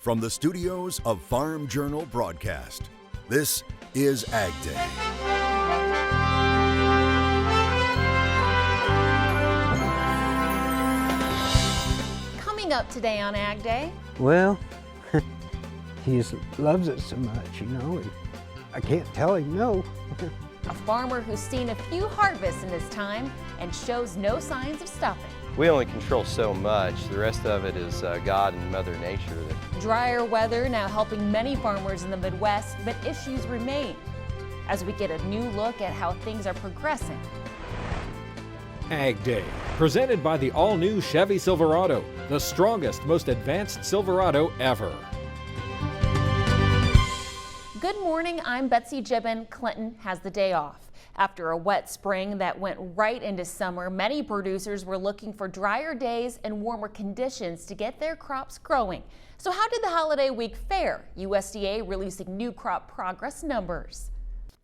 From the studios of Farm Journal Broadcast, this is AgDay. Coming up today on AgDay. Well, he just loves it so much, you know. I can't tell him no. A farmer who's seen a few harvests in his time and shows no signs of stopping. We only control so much. The rest of it is God and Mother Nature. Drier weather now helping many farmers in the Midwest, but issues remain as we get a new look at how things are progressing. AgDay, presented by the all-new Chevy Silverado, the strongest, most advanced Silverado ever. Good morning, I'm Betsy Jibben. Clinton has the day off. After a wet spring that went right into summer, many producers were looking for drier days and warmer conditions to get their crops growing. So how did the holiday week fare? USDA releasing new crop progress numbers.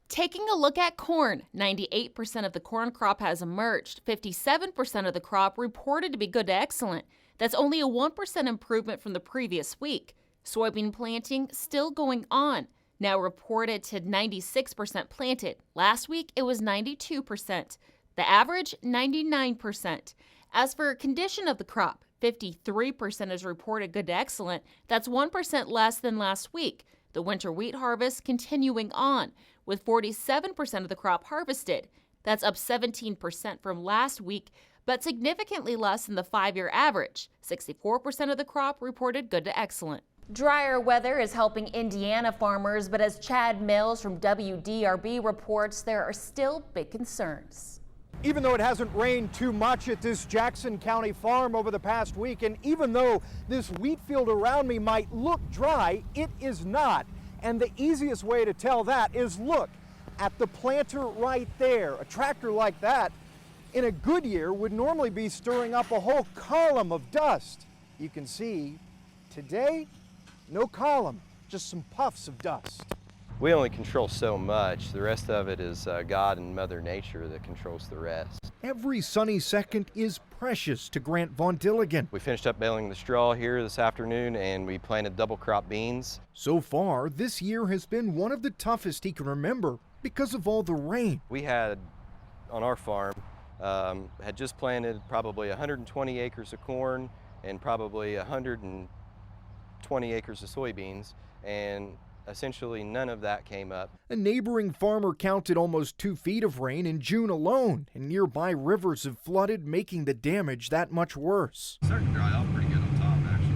Taking a look at corn, 98% of the corn crop has emerged. 57% of the crop reported to be good to excellent. That's only a 1% improvement from the previous week. Soybean planting still going on. Now reported to 96% planted. Last week, it was 92%. The average, 99%. As for condition of the crop, 53% is reported good to excellent. That's 1% less than last week. The winter wheat harvest continuing on, with 47% of the crop harvested. That's up 17% from last week, but significantly less than the 5-year average. 64% of the crop reported good to excellent. Drier weather is helping Indiana farmers, but as Chad Mills from WDRB reports, there are still big concerns. Even though it hasn't rained too much at this Jackson County farm over the past week, and even though this wheat field around me might look dry, it is not. And the easiest way to tell that is look at the planter right there. A tractor like that in a good year would normally be stirring up a whole column of dust. You can see today, no column, just some puffs of dust. We only control so much. The rest of it is God and Mother Nature that controls the rest. Every sunny second is precious to Grant Von Dilligan. We finished up baling the straw here this afternoon and we planted double crop beans. So far, this year has been one of the toughest he can remember because of all the rain. We had, on our farm, had just planted probably 120 acres of corn and probably 120 acres of soybeans, and essentially none of that came up. A neighboring farmer counted almost 2 feet of rain in June alone, and nearby rivers have flooded, making the damage that much worse. It's starting to dry out pretty good on top, actually.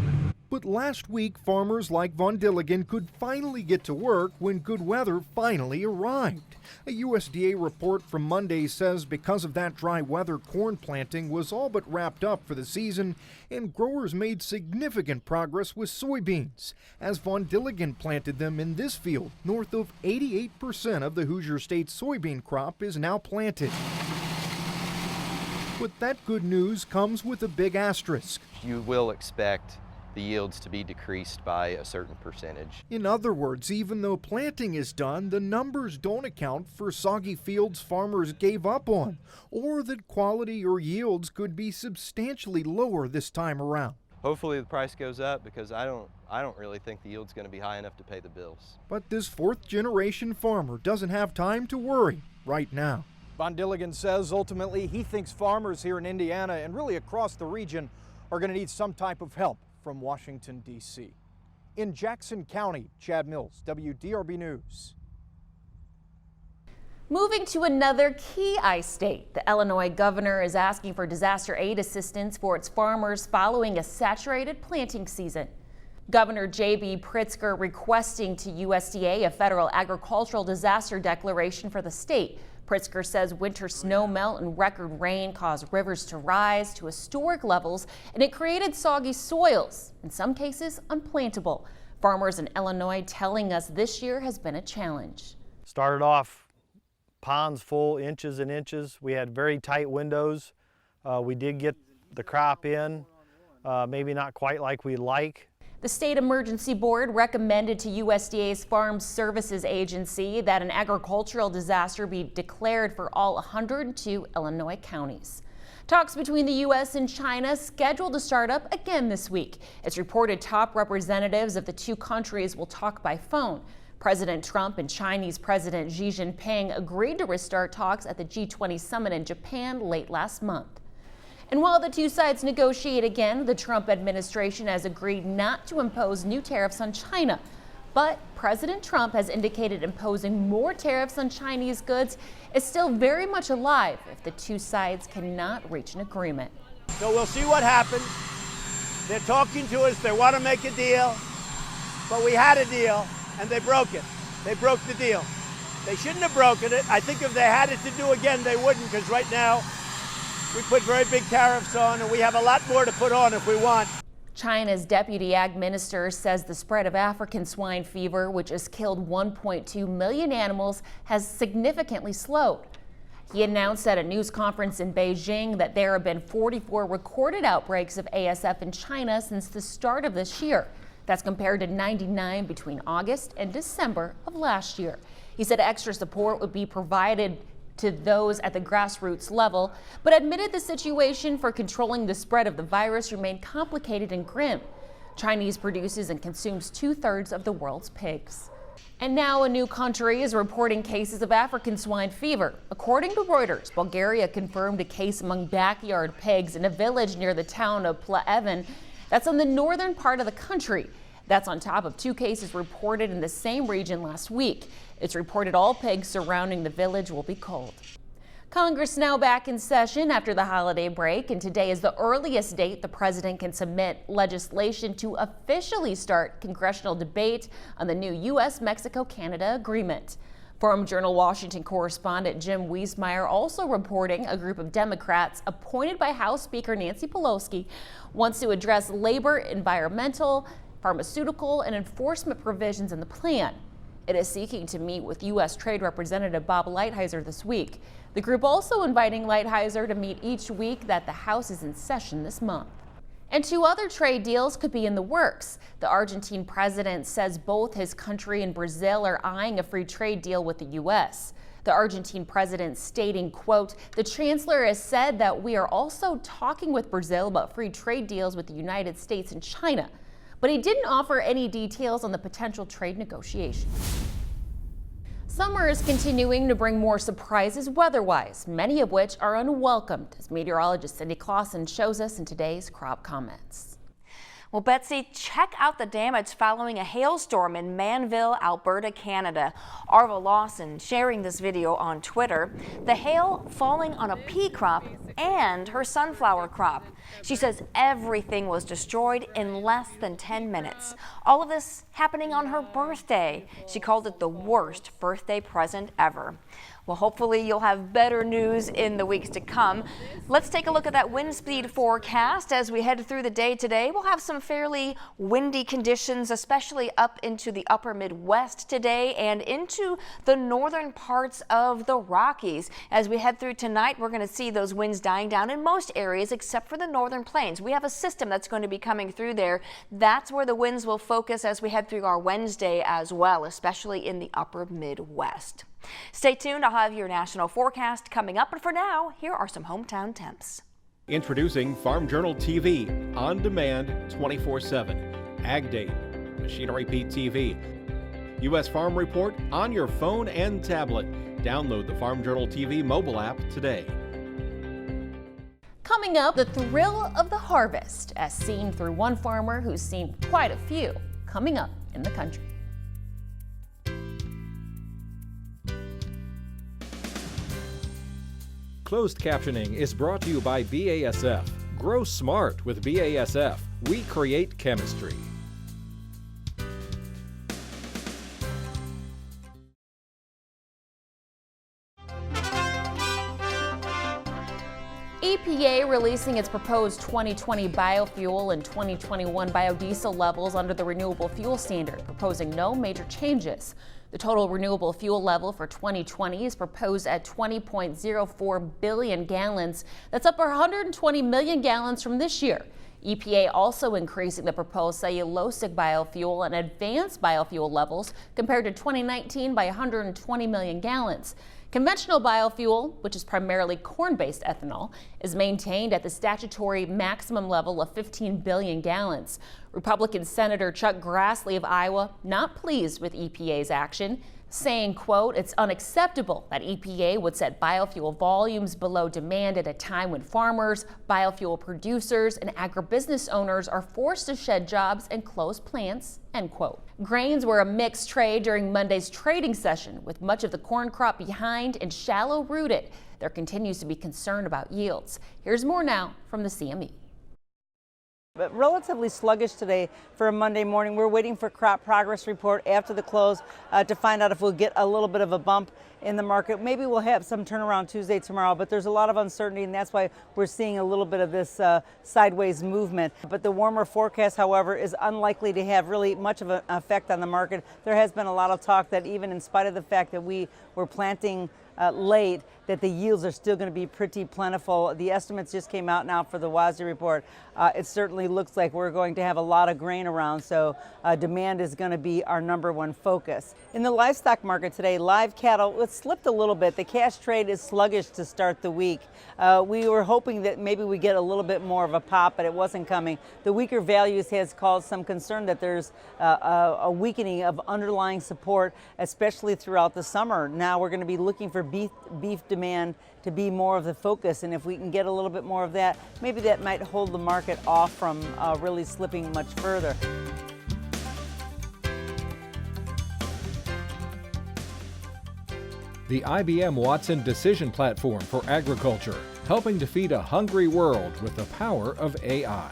But last week, farmers like Von Dilligan could finally get to work when good weather finally arrived. A USDA report from Monday says because of that dry weather, corn planting was all but wrapped up for the season, and growers made significant progress with soybeans, as Von Dilligan planted them in this field. North of 88% of the Hoosier State soybean crop is now planted. But that good news comes with a big asterisk. You will expect the yields to be decreased by a certain percentage. In other words, even though planting is done, the numbers don't account for soggy fields farmers gave up on, or that quality or yields could be substantially lower this time around. Hopefully the price goes up because I don't really think the yield's going to be high enough to pay the bills. But this fourth-generation farmer doesn't have time to worry right now. Von Dilligan says ultimately he thinks farmers here in Indiana and really across the region are going to need some type of help from Washington, D.C. In Jackson County, Chad Mills, WDRB News. Moving to another key ice state, the Illinois governor is asking for disaster aid assistance for its farmers following a saturated planting season. Governor J.B. Pritzker requesting to USDA a federal agricultural disaster declaration for the state. Pritzker says winter snow melt and record rain caused rivers to rise to historic levels, and it created soggy soils, in some cases unplantable. Farmers in Illinois telling us this year has been a challenge. Started off ponds full, inches and inches. We had very tight windows. We did get the crop in, maybe not quite like we like. The State Emergency Board recommended to USDA's Farm Services Agency that an agricultural disaster be declared for all 102 Illinois counties. Talks between the U.S. and China scheduled to start up again this week. It's reported top representatives of the two countries will talk by phone. President Trump and Chinese President Xi Jinping agreed to restart talks at the G20 summit in Japan late last month. And while the two sides negotiate again, the Trump administration has agreed not to impose new tariffs on China. But President Trump has indicated imposing more tariffs on Chinese goods is still very much alive if the two sides cannot reach an agreement. So we'll see what happens. They're talking to us. They want to make a deal. But we had a deal, and they broke it. They broke the deal. They shouldn't have broken it. I think if they had it to do again, they wouldn't, because right now we put very big tariffs on, and we have a lot more to put on if we want. China's deputy ag minister says the spread of African swine fever, which has killed 1.2 million animals, has significantly slowed. He announced at a news conference in Beijing that there have been 44 recorded outbreaks of ASF in China since the start of this year. That's compared to 99 between August and December of last year. He said extra support would be provided to those at the grassroots level, but admitted the situation for controlling the spread of the virus remained complicated and grim. Chinese produces and consumes 2/3 of the world's pigs. And now a new country is reporting cases of African swine fever. According to Reuters, Bulgaria confirmed a case among backyard pigs in a village near the town of Plaven. That's on the northern part of the country. That's on top of 2 cases reported in the same region last week. It's reported all pigs surrounding the village will be culled. Congress now back in session after the holiday break, and today is the earliest date the president can submit legislation to officially start congressional debate on the new U.S.-Mexico-Canada agreement. Farm Journal Washington correspondent Jim Wiesmeyer also reporting a group of Democrats appointed by House Speaker Nancy Pelosi wants to address labor, environmental, pharmaceutical, and enforcement provisions in the plan. It is seeking to meet with U.S. Trade Representative Bob Lighthizer this week. The group also inviting Lighthizer to meet each week that the House is in session this month. And 2 other trade deals could be in the works. The Argentine president says both his country and Brazil are eyeing a free trade deal with the U.S. The Argentine president stating, quote, "The chancellor has said that we are also talking with Brazil about free trade deals with the United States and China." But he didn't offer any details on the potential trade negotiations. Summer is continuing to bring more surprises weather-wise, many of which are unwelcomed, as meteorologist Cindy Clausen shows us in today's Crop Comments. Well, Betsy, check out the damage following a hailstorm in Manville, Alberta, Canada. Arva Lawson sharing this video on Twitter. The hail falling on a pea crop and her sunflower crop. She says everything was destroyed in less than 10 minutes. All of this happening on her birthday. She called it the worst birthday present ever. Well, hopefully you'll have better news in the weeks to come. Let's take a look at that wind speed forecast as we head through the day today. We'll have some fairly windy conditions, especially up into the upper Midwest today and into the northern parts of the Rockies. As we head through tonight, we're going to see those winds dying down in most areas except for the northern plains. We have a system that's going to be coming through there. That's where the winds will focus as we head through our Wednesday as well, especially in the upper Midwest. Stay tuned. I'll have your national forecast coming up. But for now, here are some hometown temps. Introducing Farm Journal TV, on demand 24/7. AgDay, Machinery Pete TV. U.S. Farm Report on your phone and tablet. Download the Farm Journal TV mobile app today. Coming up, the thrill of the harvest, as seen through one farmer who's seen quite a few coming up in the country. Closed captioning is brought to you by BASF. Grow smart with BASF. We create chemistry. EPA releasing its proposed 2020 biofuel and 2021 biodiesel levels under the renewable fuel standard, proposing no major changes. The total renewable fuel level for 2020 is proposed at 20.04 billion gallons. That's up 120 million gallons from this year. EPA also increasing the proposed cellulosic biofuel and advanced biofuel levels compared to 2019 by 120 million gallons. Conventional biofuel, which is primarily corn-based ethanol, is maintained at the statutory maximum level of 15 billion gallons. Republican Senator Chuck Grassley of Iowa not pleased with EPA's action, saying, quote, "It's unacceptable that EPA would set biofuel volumes below demand at a time when farmers, biofuel producers, and agribusiness owners are forced to shed jobs and close plants," end quote. Grains were a mixed trade during Monday's trading session, with much of the corn crop behind and shallow rooted. There continues to be concern about yields. Here's more now from the CME. But relatively sluggish today for a Monday morning. We're waiting for crop progress report after the close to find out if we'll get a little bit of a bump in the market. Maybe we'll have some turnaround Tuesday, tomorrow, but there's a lot of uncertainty, and that's why we're seeing a little bit of this sideways movement. But the warmer forecast, however, is unlikely to have really much of an effect on the market. There has been a lot of talk that even in spite of the fact that we were planting late, that the yields are still going to be pretty plentiful. The estimates just came out now for the WASDE report. It certainly looks like we're going to have a lot of grain around, so demand is going to be our #1 focus. In the livestock market today, live cattle, it slipped a little bit. The cash trade is sluggish to start the week. We were hoping that maybe we get a little bit more of a pop, but it wasn't coming. The weaker values has caused some concern that there's a weakening of underlying support, especially throughout the summer. Now we're going to be looking for beef demand to be more of the focus, and if we can get a little bit more of that, maybe that might hold the market off from really slipping much further. The IBM Watson Decision Platform for Agriculture, helping to feed a hungry world with the power of AI.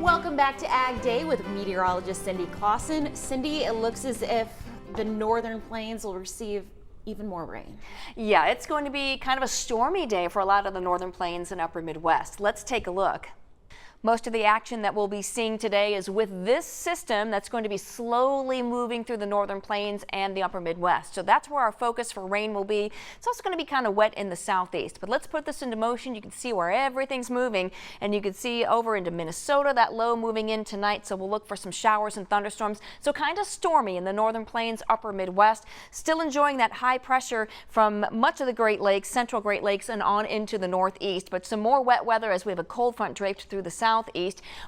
Welcome back to Ag Day with meteorologist Cindy Clausen. Cindy, it looks as if the northern plains will receive even more rain. Yeah, it's going to be kind of a stormy day for a lot of the northern plains and upper Midwest. Let's take a look. Most of the action that we'll be seeing today is with this system that's going to be slowly moving through the northern plains and the upper Midwest. So that's where our focus for rain will be. It's also going to be kind of wet in the southeast, but let's put this into motion. You can see where everything's moving, and you can see over into Minnesota, that low moving in tonight. So we'll look for some showers and thunderstorms. So kind of stormy in the northern plains, upper Midwest. Still enjoying that high pressure from much of the Great Lakes, central Great Lakes, and on into the northeast. But some more wet weather as we have a cold front draped through the southeast.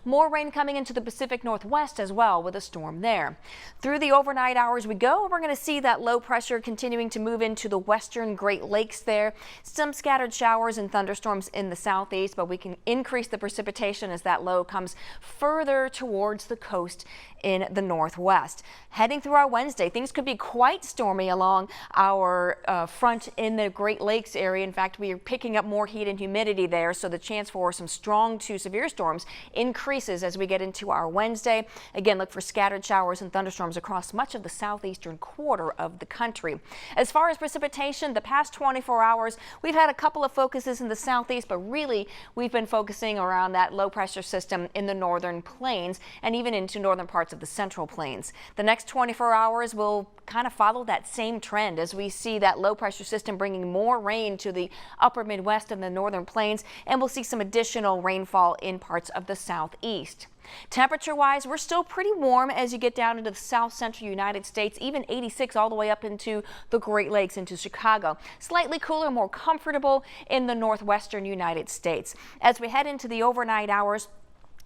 More rain coming into the Pacific Northwest as well with a storm there. Through the overnight hours we go, we're going to see that low pressure continuing to move into the western Great Lakes there. Some scattered showers and thunderstorms in the southeast, but we can increase the precipitation as that low comes further towards the coast in the northwest. Heading through our Wednesday, things could be quite stormy along our front in the Great Lakes area. In fact, we are picking up more heat and humidity there, so the chance for some strong to severe storms increases as we get into our Wednesday. Again, look for scattered showers and thunderstorms across much of the southeastern quarter of the country. As far as precipitation, the past 24 hours, we've had a couple of focuses in the southeast, but really we've been focusing around that low pressure system in the northern plains and even into northern parts of the central plains. The next 24 hours will kind of follow that same trend as we see that low pressure system bringing more rain to the upper Midwest and the northern plains, and we'll see some additional rainfall in parts of the southeast. Temperature-wise, we're still pretty warm as you get down into the south central United States, even 86 all the way up into the Great Lakes, into Chicago. Slightly cooler, more comfortable in the northwestern United States. As we head into the overnight hours,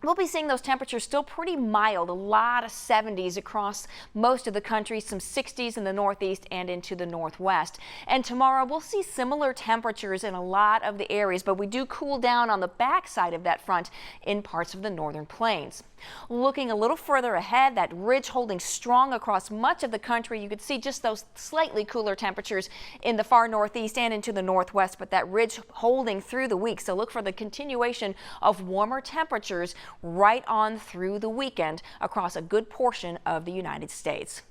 we'll be seeing those temperatures still pretty mild, a lot of 70s across most of the country, some 60s in the northeast and into the northwest. And tomorrow we'll see similar temperatures in a lot of the areas, but we do cool down on the backside of that front in parts of the northern plains. Looking a little further ahead, that ridge holding strong across much of the country. You could see just those slightly cooler temperatures in the far northeast and into the northwest, but that ridge holding through the week. So look for the continuation of warmer temperatures right on through the weekend across a good portion of the United States.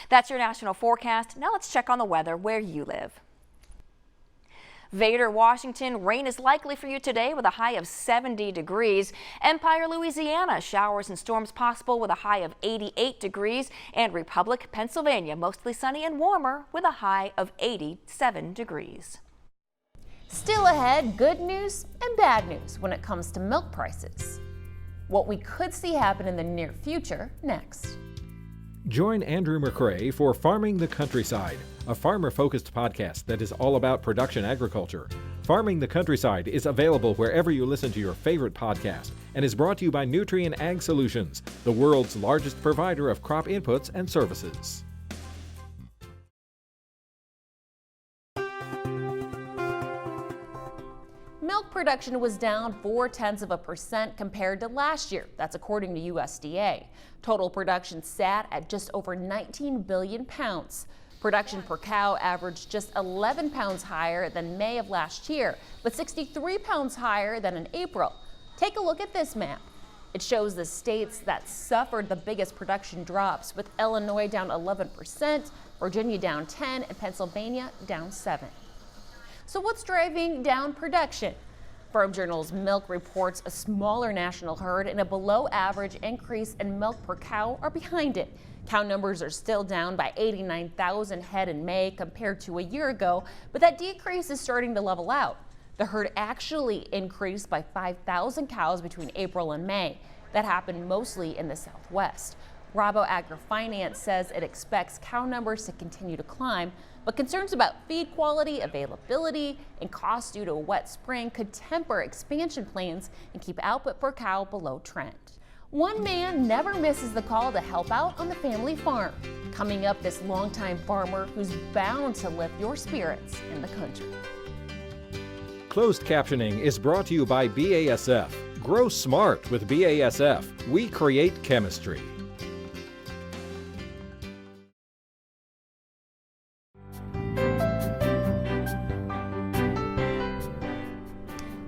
That's your national forecast. Now let's check on the weather where you live. Vader, Washington, rain is likely for you today with a high of 70 degrees. Empire, Louisiana, showers and storms possible with a high of 88 degrees. And Republic, Pennsylvania, mostly sunny and warmer with a high of 87 degrees. Still ahead, good news and bad news when it comes to milk prices. What we could see happen in the near future next. Join Andrew McRae for Farming the Countryside, a farmer-focused podcast that is all about production agriculture. Farming the Countryside is available wherever you listen to your favorite podcast and is brought to you by Nutrien Ag Solutions, the world's largest provider of crop inputs and services. Milk production was down 0.4% compared to last year. That's according to USDA. Total production sat at just over 19 billion pounds. Production per cow averaged just 11 pounds higher than May of last year, but 63 pounds higher than in April. Take a look at this map. It shows the states that suffered the biggest production drops, with Illinois down 11%, Virginia down 10%, and Pennsylvania down 7%. So what's driving down production? Farm Journal's milk reports a smaller national herd and a below average increase in milk per cow are behind it. Cow numbers are still down by 89,000 head in May compared to a year ago, but that decrease is starting to level out. The herd actually increased by 5,000 cows between April and May. That happened mostly in the Southwest. Rabo AgriFinance says it expects cow numbers to continue to climb, but concerns about feed quality, availability, and cost due to a wet spring could temper expansion plans and keep output per cow below trend. One man never misses the call to help out on the family farm. Coming up, this longtime farmer who's bound to lift your spirits in the country. Closed captioning is brought to you by BASF. Grow smart with BASF. We create chemistry.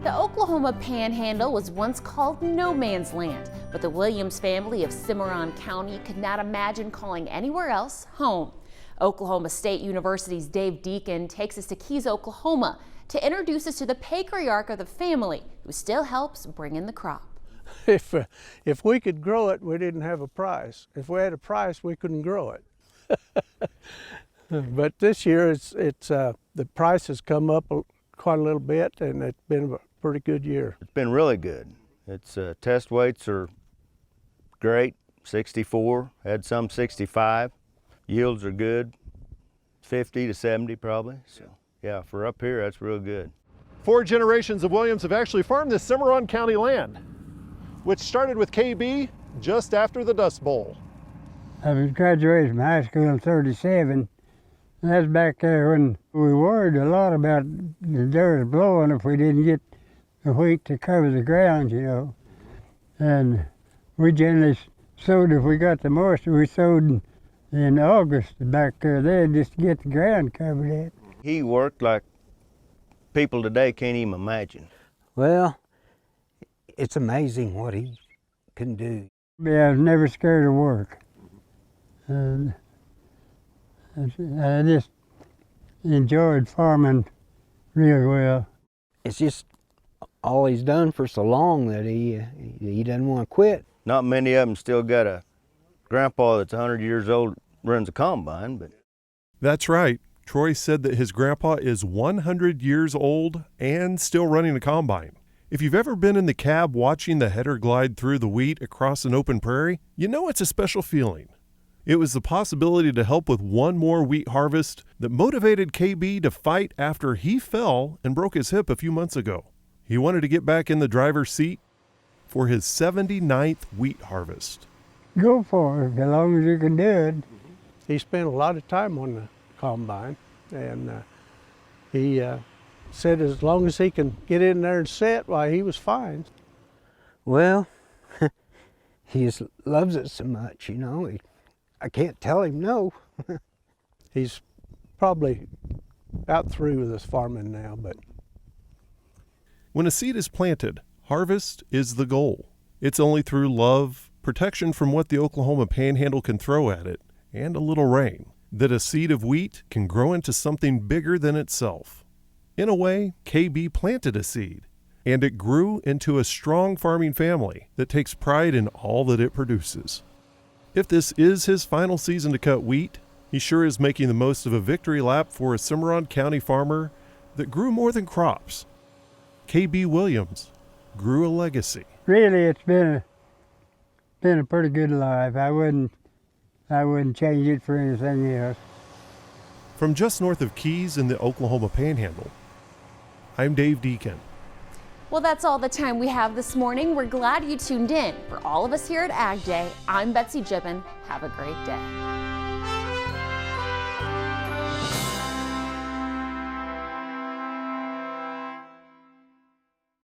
The Oklahoma Panhandle was once called no man's land, but the Williams family of Cimarron County could not imagine calling anywhere else home. Oklahoma State University's Dave Deacon takes us to Keys, Oklahoma, to introduce us to the patriarch of the family, who still helps bring in the crop. If we could grow it, we didn't have a price. If we had a price, we couldn't grow it. But this year, the price has come up quite a little bit, and it's been a pretty good year. It's been really good. Its test weights are great, 64, had some 65. Yields are good, 50 to 70 probably. So yeah, for up here, that's real good. 4 generations of Williams have actually farmed this Cimarron County land, which started with KB just after the Dust Bowl. I was graduated from high school in '37. And that's back there when we worried a lot about the dirt blowing if we didn't get the wheat to cover the ground, you know. And we generally sowed, if we got the moisture, we sowed in August back there just to get the ground covered in. He worked like people today can't even imagine. Well, it's amazing what he can do. Yeah, I was never scared of work. And I just enjoyed farming real well. It's just all he's done for so long that he doesn't want to quit. Not many of them still got a grandpa that's 100 years old, runs a combine, but. That's right. Troy said that his grandpa is 100 years old and still running a combine. If you've ever been in the cab watching the header glide through the wheat across an open prairie, you know it's a special feeling. It was the possibility to help with one more wheat harvest that motivated KB to fight after he fell and broke his hip a few months ago. He wanted to get back in the driver's seat for his 79th wheat harvest. Go for it, as long as you can do it. He spent a lot of time on the combine, and he said as long as he can get in there and sit, why, he was fine. Well, he just loves it so much, you know. I can't tell him no. He's probably about through with his farming now, but. When a seed is planted, harvest is the goal. It's only through love, protection from what the Oklahoma Panhandle can throw at it, and a little rain, that a seed of wheat can grow into something bigger than itself. In a way, KB planted a seed, and it grew into a strong farming family that takes pride in all that it produces. If this is his final season to cut wheat, he sure is making the most of a victory lap for a Cimarron County farmer that grew more than crops. KB Williams grew a legacy. Really, it's been been a pretty good life. I wouldn't change it for anything else. From just north of Keys in the Oklahoma Panhandle, I'm Dave Deacon. Well, that's all the time we have this morning. We're glad you tuned in. For all of us here at Ag Day, I'm Betsy Jibben. Have a great day.